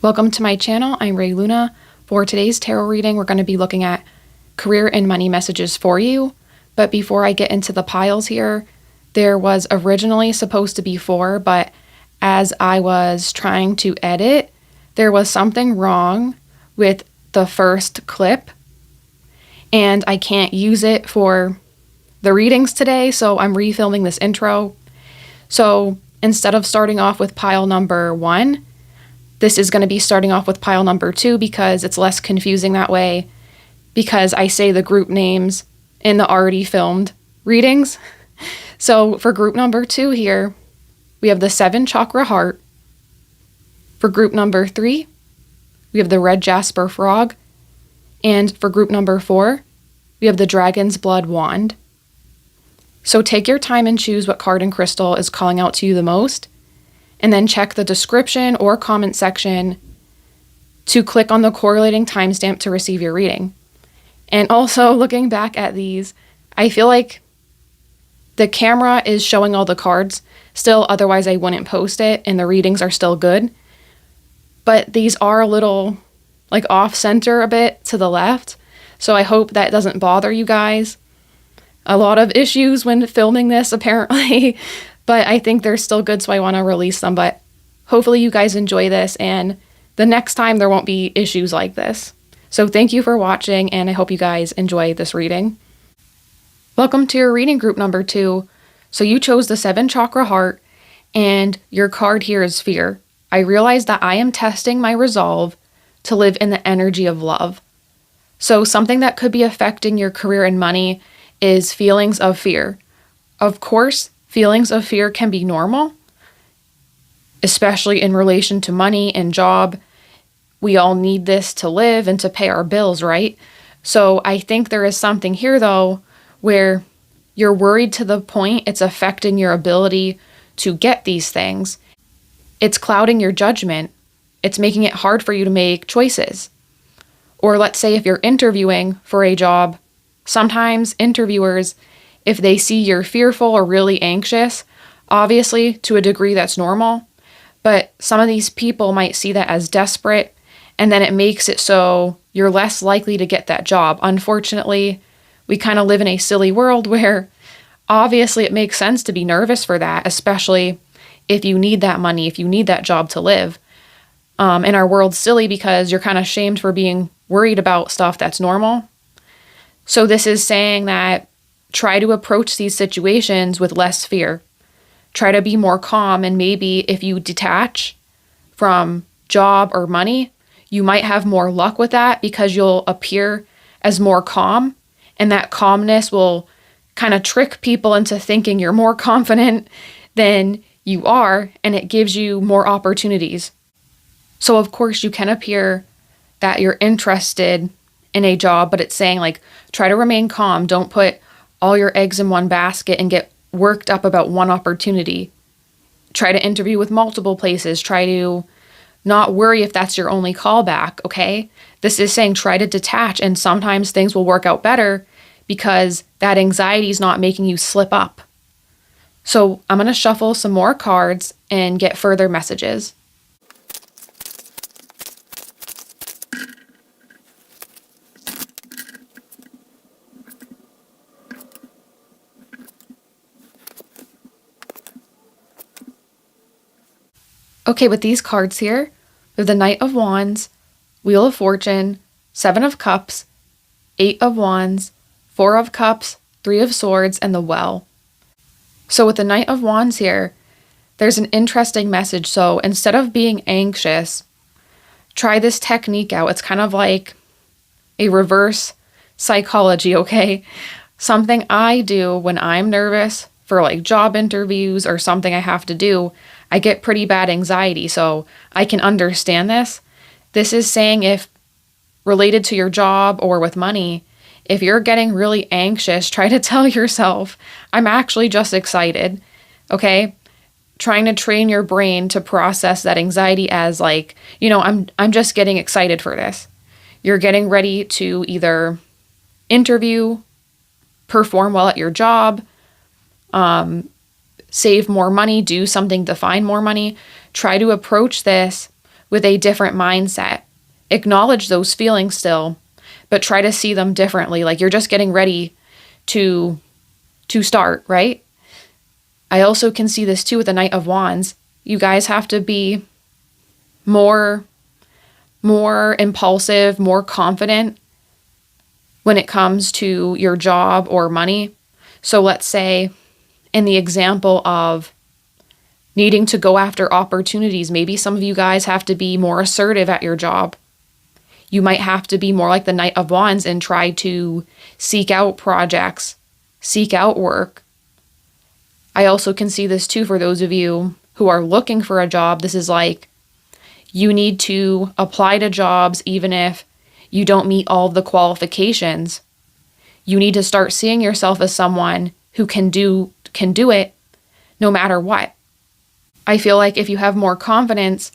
Welcome to my channel. I'm Ray Luna. For today's tarot reading, we're going to be looking at career and money messages for you. But before I get into the piles here, there was originally supposed to be 4, but as I was trying to edit, there was something wrong with the first clip, and I can't use it for the readings today, so I'm refilming this intro. So instead of starting off with pile number 1, this is going to be starting off with pile number 2 because it's less confusing that way, because I say the group names in the already filmed readings. So for group number 2 here, we have the 7 Chakra Heart. For group number 3, we have the red Jasper Frog. And for group number 4, we have the Dragon's Blood Wand. So take your time and choose what card and crystal is calling out to you the most, and then check the description or comment section to click on the correlating timestamp to receive your reading. And also, looking back at these, I feel like the camera is showing all the cards still, otherwise I wouldn't post it, and the readings are still good. But these are a little like off center a bit to the left, so I hope that doesn't bother you guys. A lot of issues when filming this apparently, but I think they're still good, so I want to release them. But hopefully you guys enjoy this, and the next time there won't be issues like this. So thank you for watching, and I hope you guys enjoy this reading. Welcome to your reading group number 2. So you chose the 7 Chakra Heart, and your card here is Fear. I realize that I am testing my resolve to live in the energy of love. So something that could be affecting your career and money is feelings of fear. Of course, feelings of fear can be normal, especially in relation to money and job. We all need this to live and to pay our bills, right? So I think there is something here, though, where you're worried to the point it's affecting your ability to get these things. It's clouding your judgment. It's making it hard for you to make choices. Or let's say if you're interviewing for a job, sometimes interviewers, if they see you're fearful or really anxious, obviously to a degree that's normal, but some of these people might see that as desperate, and then it makes it so you're less likely to get that job. Unfortunately, we kind of live in a silly world where obviously it makes sense to be nervous for that, especially if you need that money, if you need that job to live. And our world's silly because you're kind of shamed for being worried about stuff that's normal. So this is saying that try to approach these situations with less fear. Try to be more calm, and maybe if you detach from job or money, you might have more luck with that because you'll appear as more calm, and that calmness will kind of trick people into thinking you're more confident than you are, and it gives you more opportunities. So of course you can appear that you're interested in a job, but it's saying like try to remain calm. Don't put all your eggs in one basket and get worked up about one opportunity. Try to interview with multiple places. Try to not worry if that's your only callback, okay? This is saying try to detach, and sometimes things will work out better because that anxiety is not making you slip up. So I'm going to shuffle some more cards and get further messages. Okay, with these cards here, we have the Knight of Wands, Wheel of Fortune, 7 of Cups, 8 of Wands, 4 of Cups, 3 of Swords, and the Well. So with the Knight of Wands here, there's an interesting message. So instead of being anxious, try this technique out. It's kind of like a reverse psychology, okay? Something I do when I'm nervous for like job interviews or something I have to do, I get pretty bad anxiety, so I can understand this. This is saying if related to your job or with money, if you're getting really anxious, try to tell yourself, I'm actually just excited, okay? Trying to train your brain to process that anxiety as like, I'm just getting excited for this. You're getting ready to either interview, perform well at your job, save more money, do something to find more money. Try to approach this with a different mindset. Acknowledge those feelings still, but try to see them differently. Like you're just getting ready to start, right? I also can see this too with the Knight of Wands. You guys have to be more impulsive, more confident when it comes to your job or money. So let's say in the example of needing to go after opportunities, maybe some of you guys have to be more assertive at your job. You might have to be more like the Knight of Wands and try to seek out projects, seek out work. I also can see this too for those of you who are looking for a job. This is like you need to apply to jobs even if you don't meet all of the qualifications. You need to start seeing yourself as someone who can do it no matter what. I feel like if you have more confidence,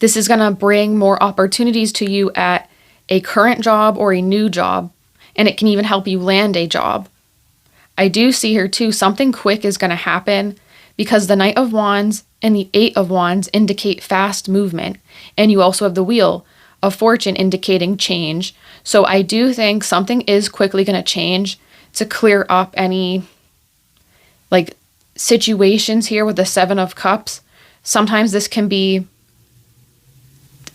this is going to bring more opportunities to you at a current job or a new job, and it can even help you land a job. I do see here too, something quick is going to happen because the Knight of Wands and the Eight of Wands indicate fast movement, and you also have the Wheel of Fortune indicating change. So I do think something is quickly going to change to clear up any like situations here with the Seven of Cups. Sometimes this can be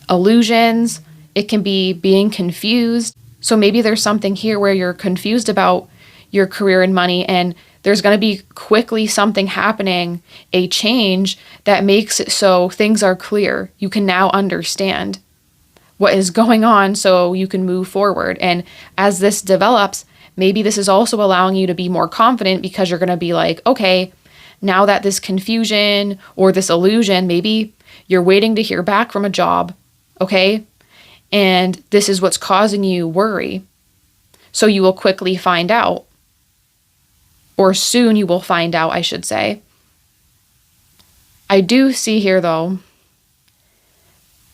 illusions. It can be being confused. So maybe there's something here where you're confused about your career and money, and there's going to be quickly something happening, a change that makes it so things are clear. You can now understand what is going on so you can move forward. And as this develops, maybe this is also allowing you to be more confident because you're going to be like, okay, now that this confusion or this illusion, maybe you're waiting to hear back from a job, okay? And this is what's causing you worry. So you will quickly find out, or soon you will find out, I should say. I do see here though,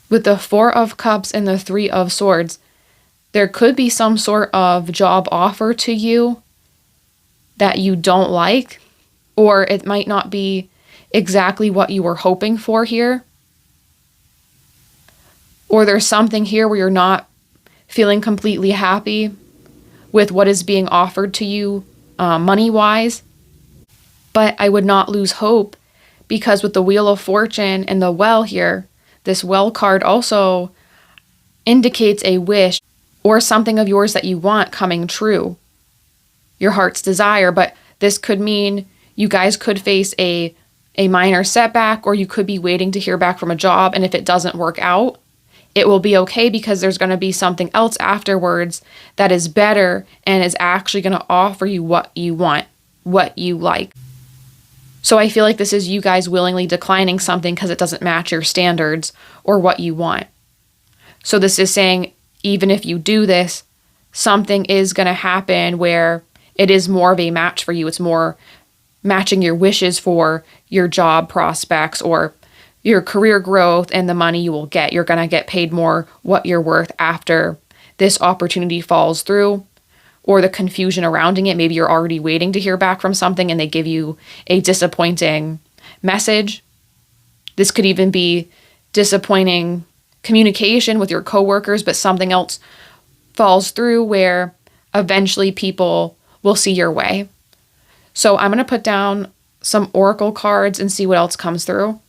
with the Four of Cups and the Three of Swords, there could be some sort of job offer to you that you don't like, or it might not be exactly what you were hoping for here. Or there's something here where you're not feeling completely happy with what is being offered to you money-wise. But I would not lose hope because with the Wheel of Fortune and the Well here, this Well card also indicates a wish or something of yours that you want coming true, your heart's desire. But this could mean you guys could face a minor setback, or you could be waiting to hear back from a job. And if it doesn't work out, it will be okay because there's going to be something else afterwards that is better and is actually going to offer you what you want, what you like. So I feel like this is you guys willingly declining something because it doesn't match your standards or what you want. So this is saying, even if you do this, something is going to happen where it is more of a match for you. It's more matching your wishes for your job prospects or your career growth and the money you will get. You're going to get paid more what you're worth after this opportunity falls through, or the confusion surrounding it. Maybe you're already waiting to hear back from something and they give you a disappointing message. This could even be disappointing communication with your coworkers, but something else falls through where eventually people will see your way. So I'm going to put down some oracle cards and see what else comes through.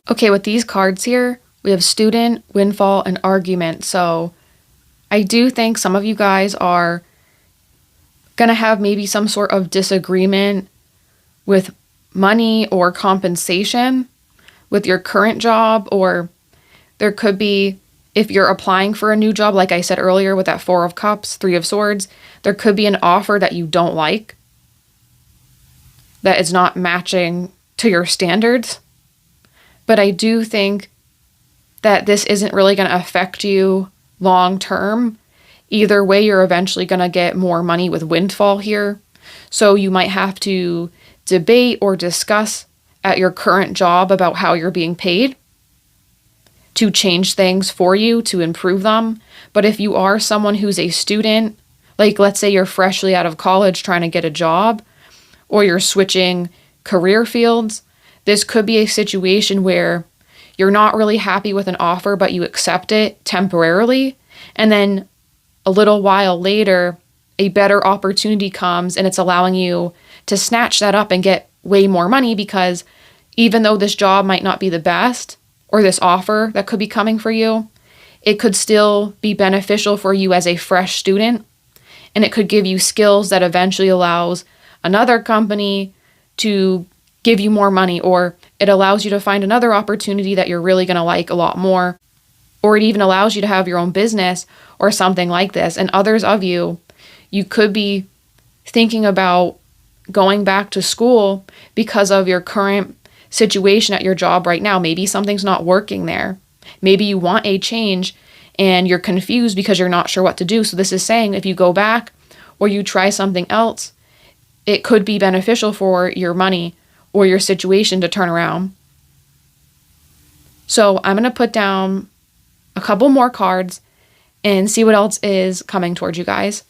Okay, with these cards here, we have student, windfall, and argument. So I do think some of you guys are going to have maybe some sort of disagreement with money or compensation with your current job, or there could be, if you're applying for a new job, like I said earlier with that Four of Cups, Three of Swords, there could be an offer that you don't like, that is not matching to your standards. But I do think that this isn't really going to affect you long term. Either way, you're eventually going to get more money with windfall here. So you might have to debate or discuss at your current job about how you're being paid to change things for you, to improve them. But if you are someone who's a student Like, let's say you're freshly out of college trying to get a job, or you're switching career fields. This could be a situation where you're not really happy with an offer, but you accept it temporarily. And then a little while later, a better opportunity comes and it's allowing you to snatch that up and get way more money, because even though this job might not be the best, or this offer that could be coming for you, it could still be beneficial for you as a fresh student. And it could give you skills that eventually allows another company to give you more money, or it allows you to find another opportunity that you're really going to like a lot more, or it even allows you to have your own business or something like this. And others of you, you could be thinking about going back to school because of your current situation at your job right now. Maybe something's not working there. Maybe you want a change and you're confused because you're not sure what to do. So this is saying if you go back or you try something else, it could be beneficial for your money or your situation to turn around. So I'm going to put down a couple more cards and see what else is coming towards you guys.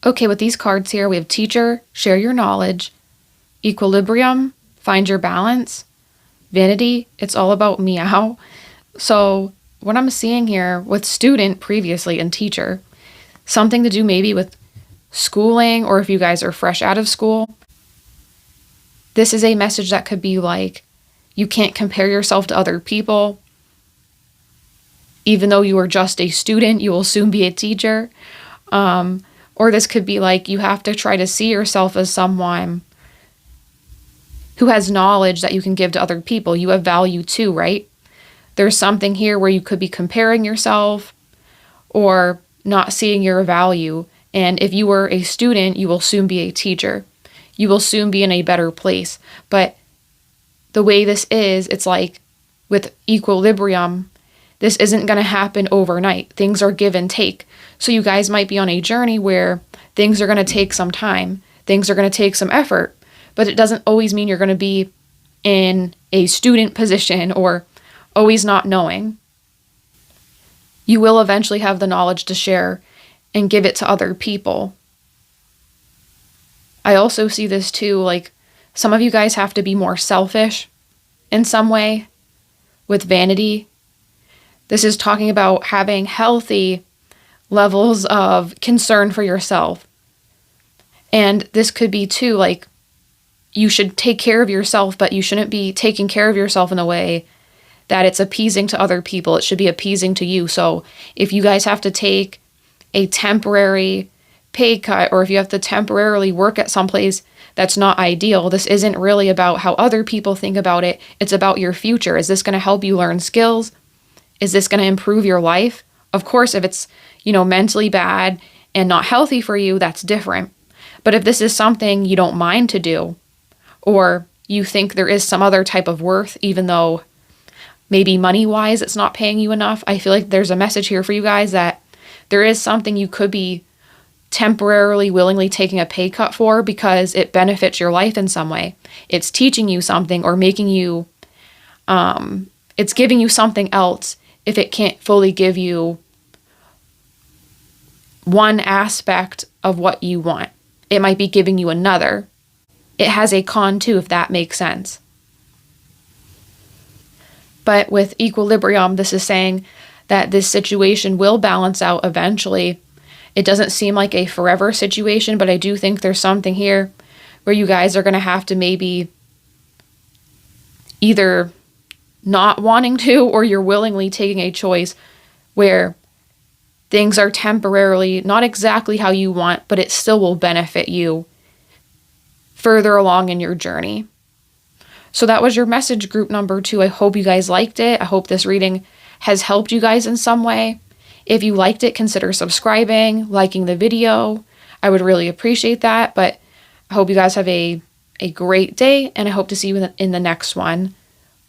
Okay, with these cards here, we have Teacher, share your knowledge, Equilibrium, find your balance, Vanity, it's all about meow. So what I'm seeing here with Student previously and Teacher, something to do maybe with schooling, or if you guys are fresh out of school. This is a message that could be like, you can't compare yourself to other people. Even though you are just a student, you will soon be a teacher. Or this could be like, you have to try to see yourself as someone who has knowledge that you can give to other people. You have value too, right? There's something here where you could be comparing yourself or not seeing your value. And if you were a student, you will soon be a teacher. You will soon be in a better place. But the way this is, it's like with Equilibrium, this isn't going to happen overnight. Things are give and take. So you guys might be on a journey where things are going to take some time. Things are going to take some effort. But it doesn't always mean you're going to be in a student position or always not knowing. You will eventually have the knowledge to share and give it to other people. I also see this too, like some of you guys have to be more selfish in some way with Vanity. This is talking about having healthy levels of concern for yourself. And this could be too, like, you should take care of yourself, but you shouldn't be taking care of yourself in a way that it's appeasing to other people. It should be appeasing to you. So if you guys have to take a temporary pay cut, or if you have to temporarily work at someplace that's not ideal, this isn't really about how other people think about it. It's about your future. Is this going to help you learn skills? Is this going to improve your life? Of course, if it's, mentally bad and not healthy for you, that's different. But if this is something you don't mind to do, or you think there is some other type of worth, even though maybe money-wise it's not paying you enough, I feel like there's a message here for you guys that there is something you could be temporarily willingly taking a pay cut for because it benefits your life in some way. It's teaching you something or making you, it's giving you something else if it can't fully give you one aspect of what you want. It might be giving you another. It has a con too, if that makes sense. But with Equilibrium, this is saying that this situation will balance out eventually. It doesn't seem like a forever situation, but I do think there's something here where you guys are going to have to maybe either not wanting to, or you're willingly taking a choice where things are temporarily not exactly how you want, but it still will benefit you further along in your journey. So that was your message group number 2. I hope you guys liked it. I hope this reading has helped you guys in some way. If you liked it, consider subscribing, liking the video. I would really appreciate that. But I hope you guys have a great day, and I hope to see you in the next one.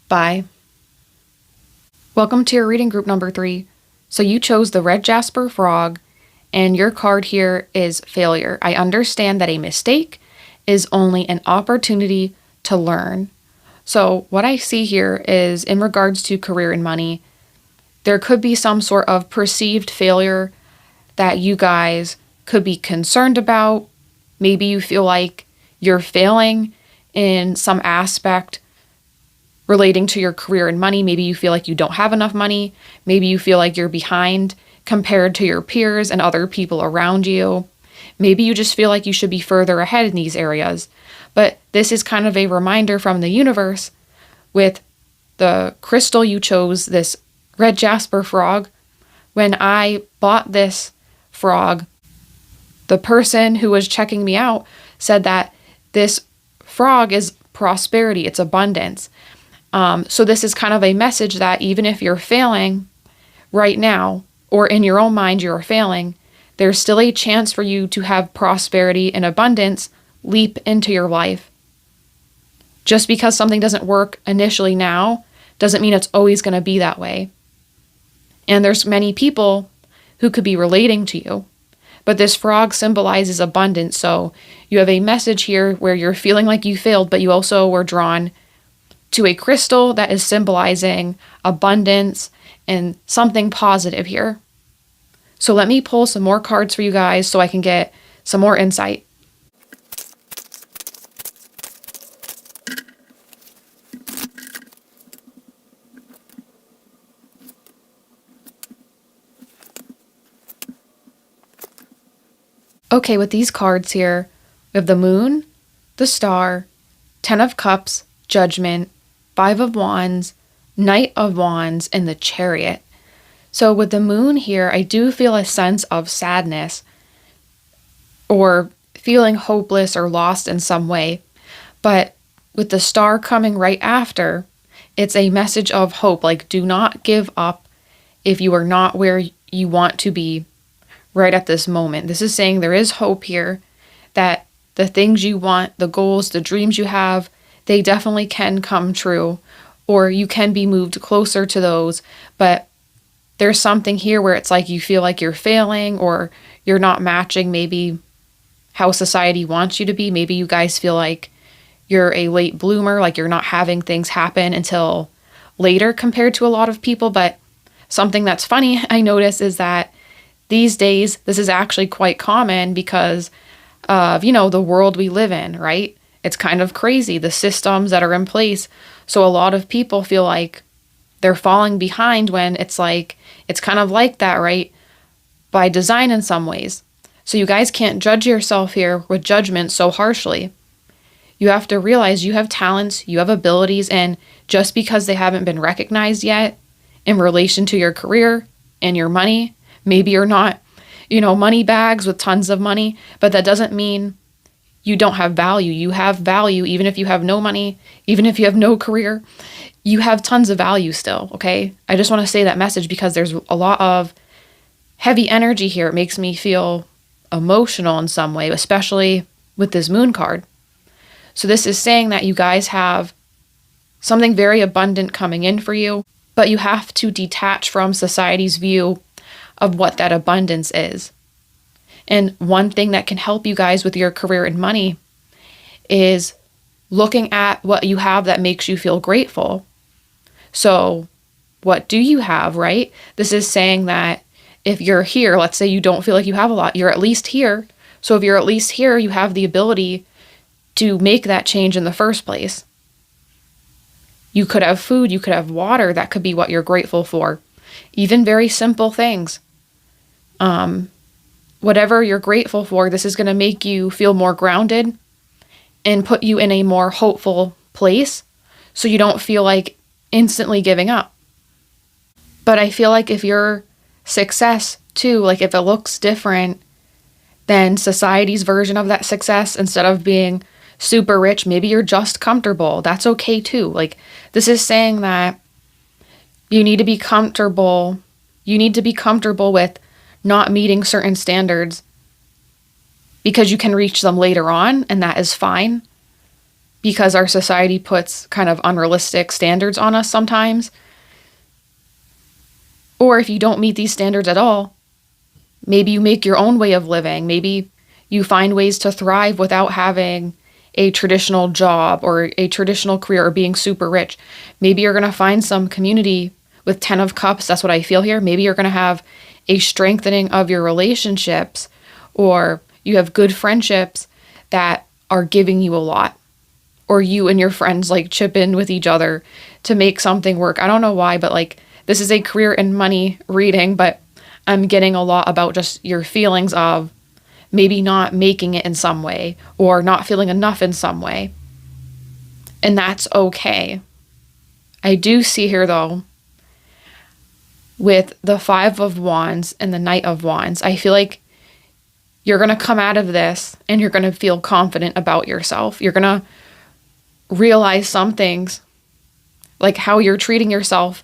Bye. Welcome to your reading group number 3. So you chose the red Jasper Frog, and your card here is failure. I understand that a mistake is only an opportunity to learn. So what I see here is in regards to career and money, there could be some sort of perceived failure that you guys could be concerned about. Maybe you feel like you're failing in some aspect relating to your career and money. Maybe you feel like you don't have enough money. Maybe you feel like you're behind compared to your peers and other people around you. Maybe you just feel like you should be further ahead in these areas. But this is kind of a reminder from the universe with the crystal you chose, this red Jasper frog. When I bought this frog, the person who was checking me out said that this frog is prosperity, it's abundance. So this is kind of a message that even if you're failing right now, or in your own mind you're failing, there's still a chance for you to have prosperity and abundance leap into your life. Just because something doesn't work initially now doesn't mean it's always going to be that way. And there's many people who could be relating to you. But this frog symbolizes abundance. So you have a message here where you're feeling like you failed, but you also were drawn to a crystal that is symbolizing abundance and something positive here. So let me pull some more cards for you guys so I can get some more insight. Okay, with these cards here, we have the Moon, the Star, 10 of Cups, Judgment, 5 of Wands, Knight of Wands, and the Chariot. So with the Moon here, I do feel a sense of sadness or feeling hopeless or lost in some way. But with the Star coming right after, it's a message of hope. Like, do not give up if you are not where you want to be right at this moment. This is saying there is hope here, that the things you want, the goals, the dreams you have, they definitely can come true, or you can be moved closer to those. But there's something here where it's like you feel like you're failing, or you're not matching maybe how society wants you to be. Maybe you guys feel like you're a late bloomer, like you're not having things happen until later compared to a lot of people. But something that's funny I notice is that these days, this is actually quite common because of, the world we live in, right? It's kind of crazy, the systems that are in place. So a lot of people feel like they're falling behind when it's kind of like that, right? By design in some ways. So you guys can't judge yourself here with judgment so harshly. You have to realize you have talents, you have abilities, and just because they haven't been recognized yet in relation to your career and your money, maybe you're not, money bags with tons of money, but that doesn't mean you don't have value. You have value even if you have no money, even if you have no career. You have tons of value still, okay? I just want to say that message because there's a lot of heavy energy here. It makes me feel emotional in some way, especially with this Moon card. So this is saying that you guys have something very abundant coming in for you, but you have to detach from society's view of what that abundance is. And one thing that can help you guys with your career and money is looking at what you have that makes you feel grateful. So what do you have, right? This is saying that if you're here, let's say you don't feel like you have a lot, you're at least here. So if you're at least here, you have the ability to make that change in the first place. You could have food, you could have water, that could be what you're grateful for. Even very simple things. Whatever you're grateful for, this is going to make you feel more grounded and put you in a more hopeful place so you don't feel like instantly giving up. But I feel like if your success too, like if it looks different than society's version of that success, instead of being super rich, maybe you're just comfortable. That's okay too. Like, this is saying that you need to be comfortable. You need to be comfortable with not meeting certain standards because you can reach them later on, and that is fine, because our society puts kind of unrealistic standards on us sometimes. Or if you don't meet these standards at all, maybe you make your own way of living. Maybe you find ways to thrive without having a traditional job or a traditional career or being super rich. Maybe you're going to find some community with 10 of Cups. That's what I feel here. Maybe you're going to have a strengthening of your relationships, or you have good friendships that are giving you a lot, or you and your friends like chip in with each other to make something work. I don't know why, but like this is a career and money reading, but I'm getting a lot about just your feelings of maybe not making it in some way or not feeling enough in some way. And that's okay. I do see here though, with the 5 of Wands and the Knight of Wands, I feel like you're going to come out of this and you're going to feel confident about yourself. You're going to realize some things, like how you're treating yourself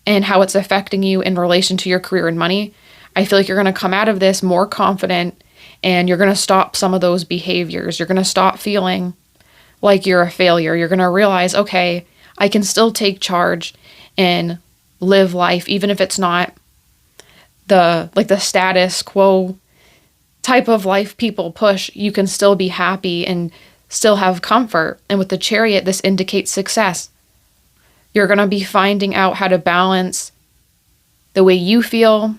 and how it's affecting you in relation to your career and money. I feel like you're going to come out of this more confident, and you're going to stop some of those behaviors. You're going to stop feeling like you're a failure. You're going to realize, okay, I can still take charge and live life, even if it's not the status quo type of life people push. You can still be happy and still have comfort. And with the Chariot, this indicates success. You're going to be finding out how to balance the way you feel,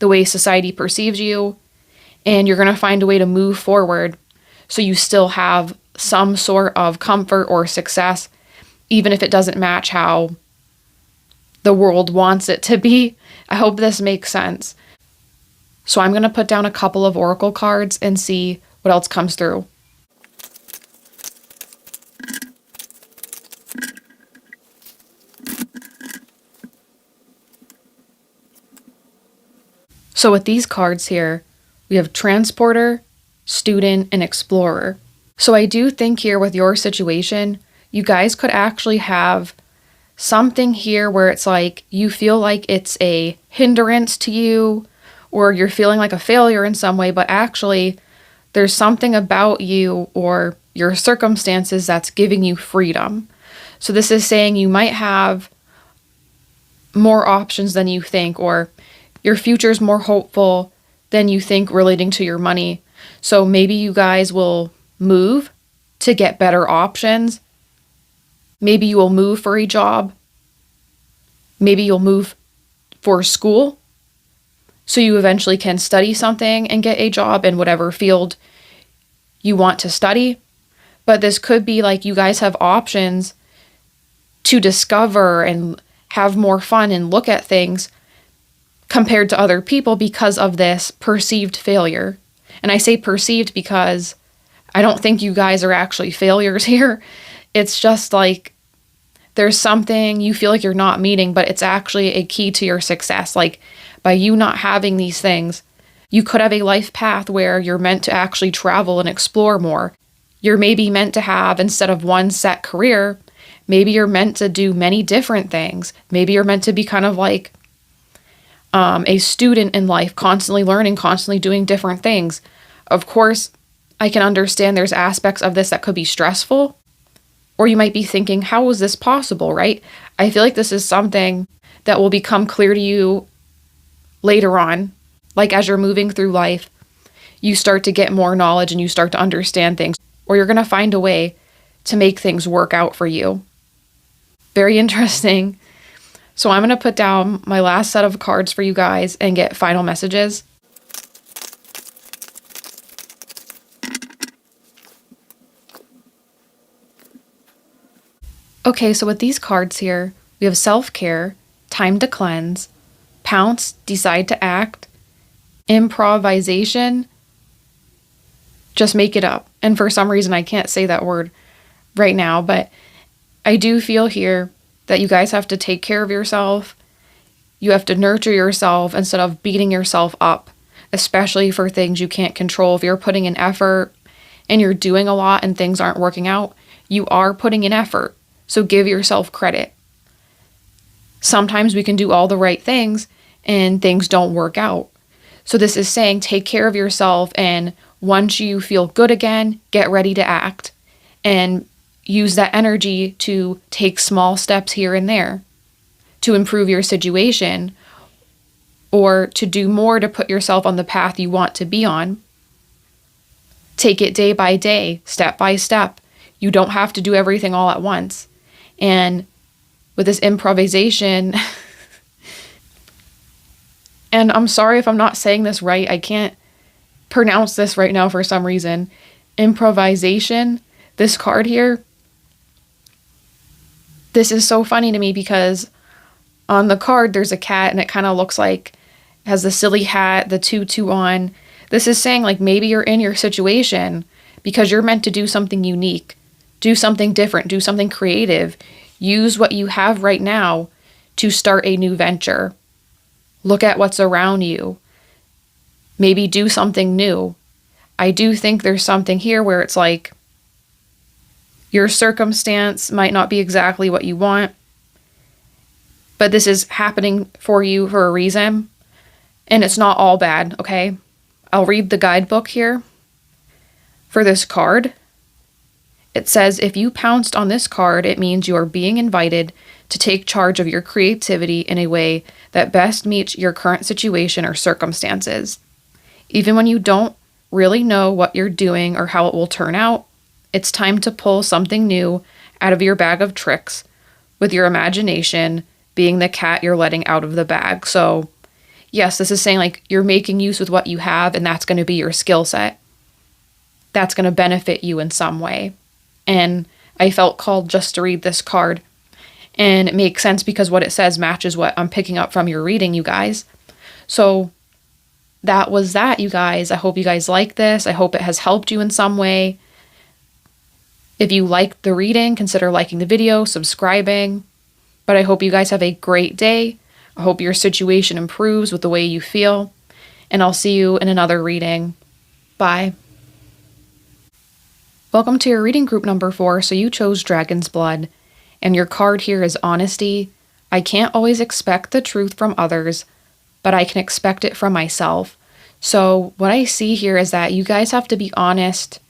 the way society perceives you, and you're going to find a way to move forward so you still have some sort of comfort or success, even if it doesn't match how the world wants it to be. I hope this makes sense. So I'm going to put down a couple of oracle cards and see what else comes through. So with these cards here, we have Transporter, Student, and Explorer. So I do think here with your situation, you guys could actually have something here where it's like you feel like it's a hindrance to you, or you're feeling like a failure in some way, but actually there's something about you or your circumstances that's giving you freedom. So this is saying you might have more options than you think, or your future's more hopeful than you think relating to your money. So maybe you guys will move to get better options. Maybe you will move for a job. Maybe you'll move for school, so you eventually can study something and get a job in whatever field you want to study. But this could be like you guys have options to discover and have more fun and look at things compared to other people because of this perceived failure. And I say perceived because I don't think you guys are actually failures here. It's just like there's something you feel like you're not meeting, but it's actually a key to your success. Like by you not having these things, you could have a life path where you're meant to actually travel and explore more. You're maybe meant to have, instead of one set career, maybe you're meant to do many different things. Maybe you're meant to be kind of like a student in life, constantly learning, constantly doing different things. Of course, I can understand there's aspects of this that could be stressful, or you might be thinking, how is this possible, right? I feel like this is something that will become clear to you later on. Like as you're moving through life, you start to get more knowledge and you start to understand things, or you're going to find a way to make things work out for you. Very interesting. So I'm going to put down my last set of cards for you guys and get final messages. Okay, so with these cards here, we have self-care, time to cleanse, pounce, decide to act, improvisation, just make it up. And for some reason, I can't say that word right now, but I do feel here that you guys have to take care of yourself. You have to nurture yourself instead of beating yourself up, especially for things you can't control. If you're putting in effort and you're doing a lot and things aren't working out, you are putting in effort. So give yourself credit. Sometimes we can do all the right things and things don't work out. So this is saying take care of yourself, and once you feel good again, get ready to act and use that energy to take small steps here and there to improve your situation or to do more to put yourself on the path you want to be on. Take it day by day, step by step. You don't have to do everything all at once. And with this improvisation, and I'm sorry if I'm not saying this right, I can't pronounce this right now for some reason. Improvisation, this card here, this is so funny to me because on the card there's a cat and it kind of looks like it has the silly hat, the tutu on. This is saying like maybe you're in your situation because you're meant to do something unique, do something different, do something creative. Use what you have right now to start a new venture. Look at what's around you. Maybe do something new. I do think there's something here where it's like your circumstance might not be exactly what you want, but this is happening for you for a reason, and it's not all bad, okay? I'll read the guidebook here for this card. It says, if you pounced on this card, it means you are being invited to take charge of your creativity in a way that best meets your current situation or circumstances. Even when you don't really know what you're doing or how it will turn out, it's time to pull something new out of your bag of tricks, with your imagination being the cat you're letting out of the bag. So yes, this is saying like you're making use with what you have, and that's going to be your skill set. That's going to benefit you in some way. And I felt called just to read this card. And it makes sense because what it says matches what I'm picking up from your reading, you guys. So that was that, you guys. I hope you guys like this. I hope it has helped you in some way. If you liked the reading, consider liking the video, subscribing. But I hope you guys have a great day. I hope your situation improves with the way you feel. And I'll see you in another reading. Bye. Welcome to your reading group number 4. So you chose Dragon's Blood. And your card here is Honesty. I can't always expect the truth from others, but I can expect it from myself. So what I see here is that you guys have to be honest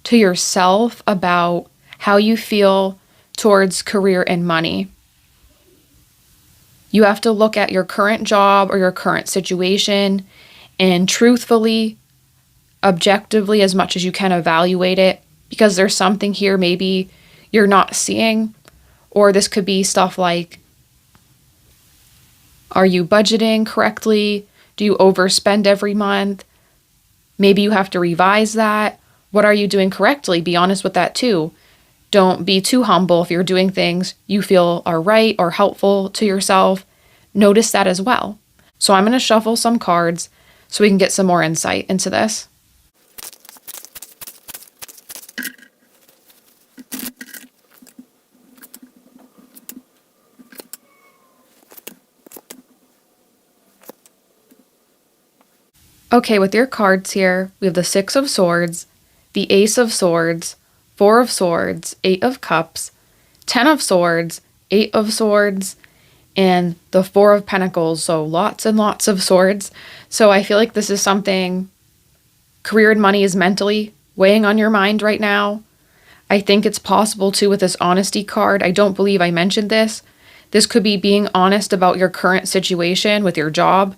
to yourself about how you feel towards career and money. You have to look at your current job or your current situation and truthfully, objectively, as much as you can, evaluate it, because there's something here maybe you're not seeing. Or this could be stuff like, are you budgeting correctly? Do you overspend every month? Maybe you have to revise that. What are you doing correctly? Be honest with that too. Don't be too humble if you're doing things you feel are right or helpful to yourself. Notice that as well. So I'm going to shuffle some cards so we can get some more insight into this. Okay, with your cards here, we have the 6 of Swords, the Ace of Swords, 4 of Swords, 8 of Cups, 10 of Swords, 8 of Swords, and the 4 of Pentacles, so lots and lots of swords. So I feel like this is something career and money is mentally weighing on your mind right now. I think it's possible too with this Honesty card. I don't believe I mentioned this. This could be being honest about your current situation with your job.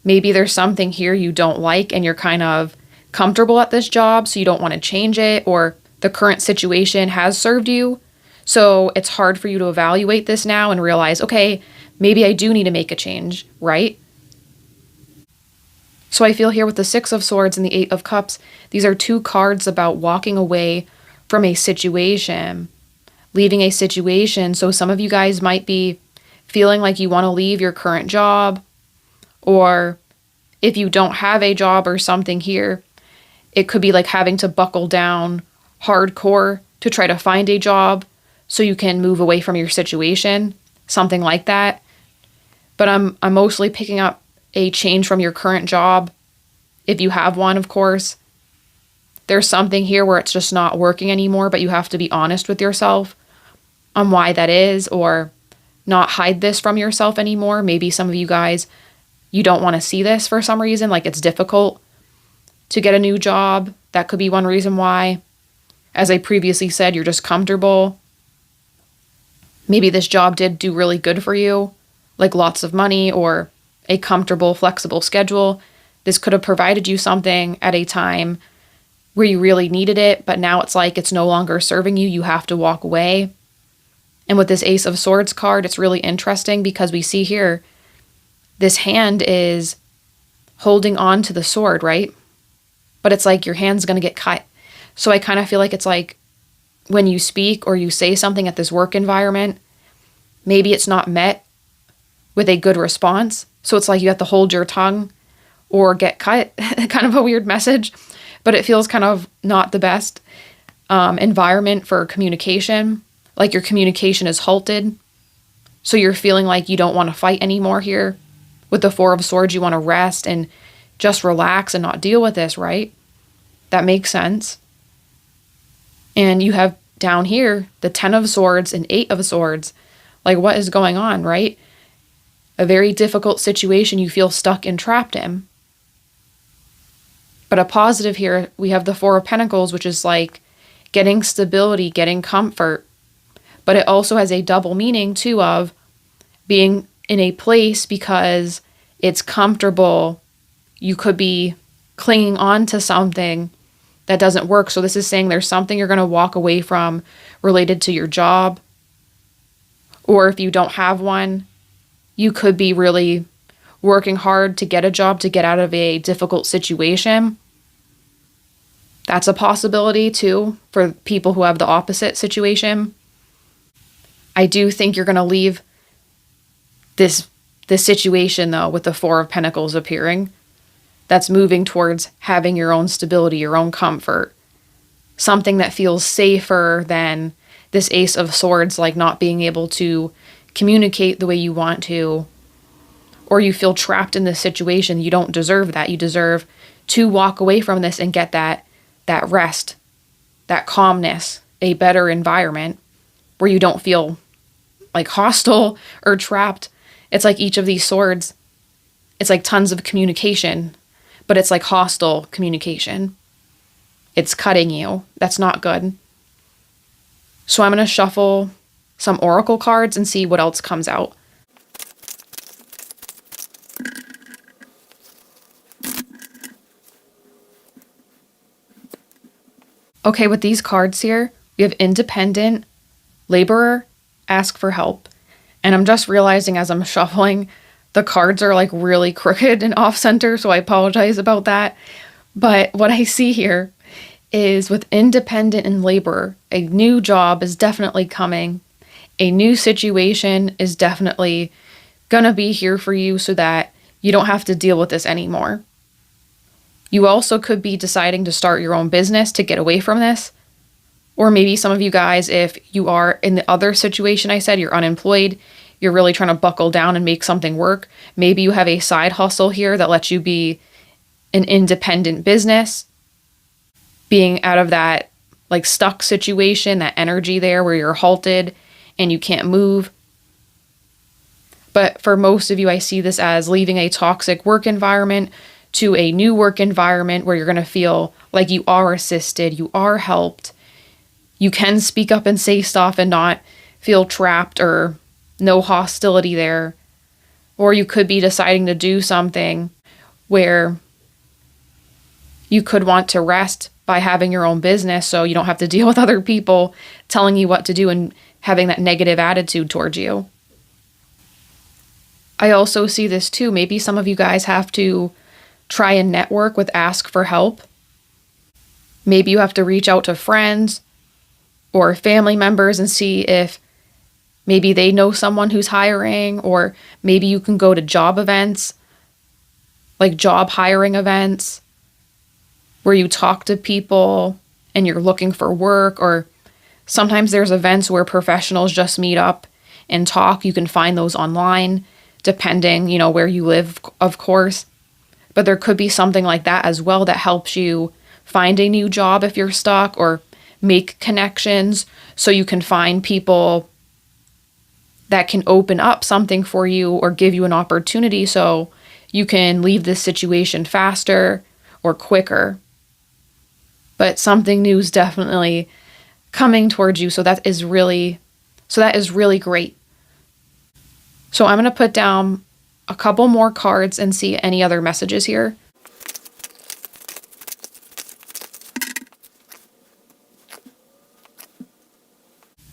Maybe there's something here you don't like and you're kind of comfortable at this job, so you don't want to change it, or the current situation has served you. So it's hard for you to evaluate this now and realize, okay, maybe I do need to make a change, right? So I feel here with the 6 of Swords and the 8 of Cups, these are 2 cards about walking away from a situation, leaving a situation. So some of you guys might be feeling like you want to leave your current job, or if you don't have a job or something here, it could be like having to buckle down hardcore to try to find a job so you can move away from your situation, something like that. But I'm mostly picking up a change from your current job. If you have one, of course, there's something here where it's just not working anymore, but you have to be honest with yourself on why that is, or not hide this from yourself anymore. Maybe some of you guys, you don't want to see this for some reason, like it's difficult to get a new job. That could be one reason why. As I previously said, you're just comfortable. Maybe this job did do really good for you, like lots of money or a comfortable, flexible schedule. This could have provided you something at a time where you really needed it, but now it's like it's no longer serving you. You have to walk away. And with this Ace of Swords card, it's really interesting because we see here this hand is holding on to the sword, right? But it's like your hand's going to get cut. So I kind of feel like it's like when you speak or you say something at this work environment, maybe it's not met with a good response. So it's like you have to hold your tongue or get cut. Kind of a weird message, but it feels kind of not the best environment for communication. Like your communication is halted. So you're feeling like you don't want to fight anymore here. With the Four of Swords, you want to rest and just relax and not deal with this, right? That makes sense. And you have down here the 10 of Swords and 8 of Swords. Like, what is going on, right? A very difficult situation you feel stuck and trapped in. But a positive here, we have the Four of Pentacles, which is like getting stability, getting comfort. But it also has a double meaning too of being in a place because it's comfortable. You could be clinging on to something that doesn't work. So this is saying there's something you're going to walk away from related to your job. Or if you don't have one, you could be really working hard to get a job, to get out of a difficult situation. That's a possibility too for people who have the opposite situation. I do think you're going to leave this situation though with the Four of Pentacles appearing. That's moving towards having your own stability, your own comfort. Something that feels safer than this Ace of Swords, like not being able to communicate the way you want to, or you feel trapped in this situation. You don't deserve that. You deserve to walk away from this and get that rest, that calmness, a better environment where you don't feel like hostile or trapped. It's like each of these swords, it's like tons of communication, but it's like hostile communication. It's cutting you. That's not good. So I'm going to shuffle some oracle cards and see what else comes out. Okay, with these cards here, we have independent, laborer, ask for help. And I'm just realizing as I'm shuffling, the cards are like really crooked and off center, so I apologize about that. But what I see here is with independent and laborer, a new job is definitely coming. A new situation is definitely gonna be here for you so that you don't have to deal with this anymore. You also could be deciding to start your own business to get away from this. Or maybe some of you guys, if you are in the other situation I said, you're unemployed, you're really trying to buckle down and make something work. Maybe you have a side hustle here that lets you be an independent business. Being out of that like stuck situation, that energy there where you're halted and you can't move. But for most of you, I see this as leaving a toxic work environment to a new work environment where you're going to feel like you are assisted, you are helped. You can speak up and say stuff and not feel trapped or no hostility there. Or you could be deciding to do something where you could want to rest by having your own business so you don't have to deal with other people telling you what to do and having that negative attitude towards you. I also see this too. Maybe some of you guys have to try and network with ask for help. Maybe you have to reach out to friends or family members and see if maybe they know someone who's hiring, or maybe you can go to job events, like job hiring events, where you talk to people and you're looking for work, or sometimes there's events where professionals just meet up and talk. You can find those online, depending, where you live, of course. But there could be something like that as well that helps you find a new job if you're stuck, or make connections so you can find people that can open up something for you or give you an opportunity so you can leave this situation faster or quicker. But something new is definitely coming towards you, so that is really great. So I'm going to put down a couple more cards and see any other messages here.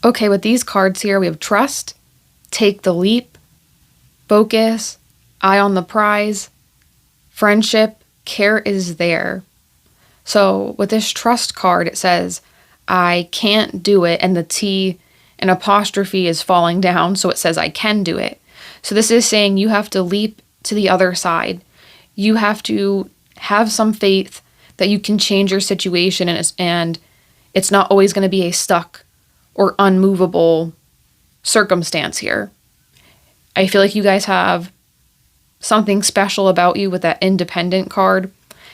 Okay, with these cards here, we have trust, take the leap, focus, eye on the prize, friendship, care is there. So with this trust card, it says, I can't do it, and the T and apostrophe is falling down, so it says I can do it. So this is saying you have to leap to the other side. You have to have some faith that you can change your situation, and it's not always going to be a stuck or unmovable circumstance here. I feel like you guys have something special about you with that independent card.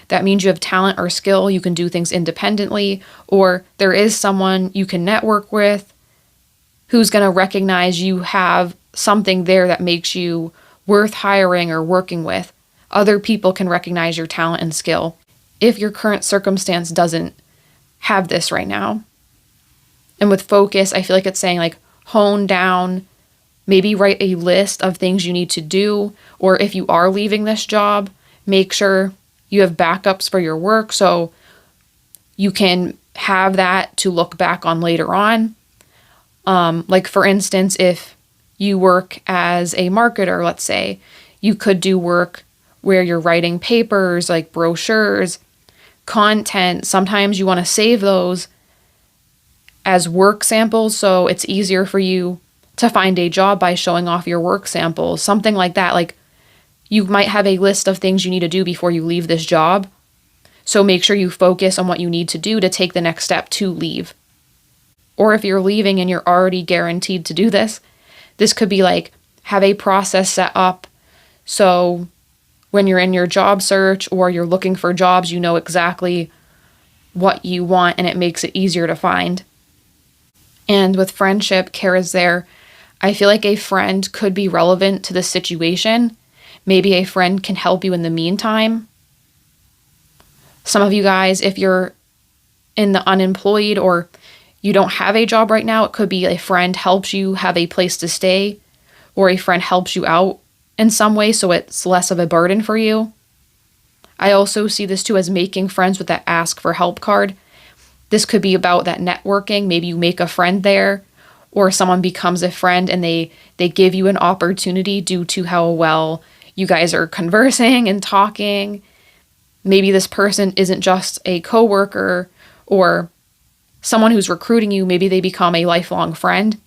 That means you have talent or skill, you can do things independently, or there is someone you can network with who's going to recognize you have something there that makes you worth hiring or working with. Other people can recognize your talent and skill if your current circumstance doesn't have this right now. And with focus, I feel like it's saying like hone down, maybe write a list of things you need to do, or if you are leaving this job, make sure you have backups for your work so you can have that to look back on later on. Like for instance, if you work as a marketer, let's say, you could do work where you're writing papers like brochures, content. Sometimes you want to save those as work samples so it's easier for you to find a job by showing off your work samples, something like that. Like you might have a list of things you need to do before you leave this job. So make sure you focus on what you need to do to take the next step to leave. Or if you're leaving and you're already guaranteed to do this, this could be like have a process set up so when you're in your job search or you're looking for jobs, you know exactly what you want and it makes it easier to find. And with friendship, care is there. I feel like a friend could be relevant to the situation. Maybe a friend can help you in the meantime. Some of you guys, if you're in the unemployed or you don't have a job right now, it could be a friend helps you have a place to stay, or a friend helps you out in some way so it's less of a burden for you. I also see this too as making friends with that ask for help card. This could be about that networking. Maybe you make a friend there, or someone becomes a friend and they give you an opportunity due to how well you guys are conversing and talking. Maybe this person isn't just a coworker or someone who's recruiting you. Maybe they become a lifelong friend.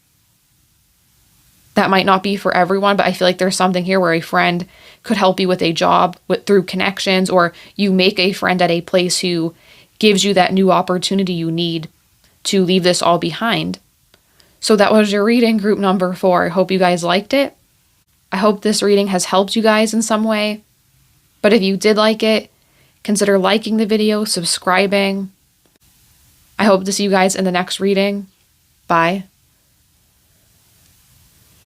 That might not be for everyone, but I feel like there's something here where a friend could help you with a job through connections, or you make a friend at a place who gives you that new opportunity you need to leave this all behind. So that was your reading, group number 4. I hope you guys liked it. I hope this reading has helped you guys in some way. But if you did like it, consider liking the video, subscribing. I hope to see you guys in the next reading. Bye.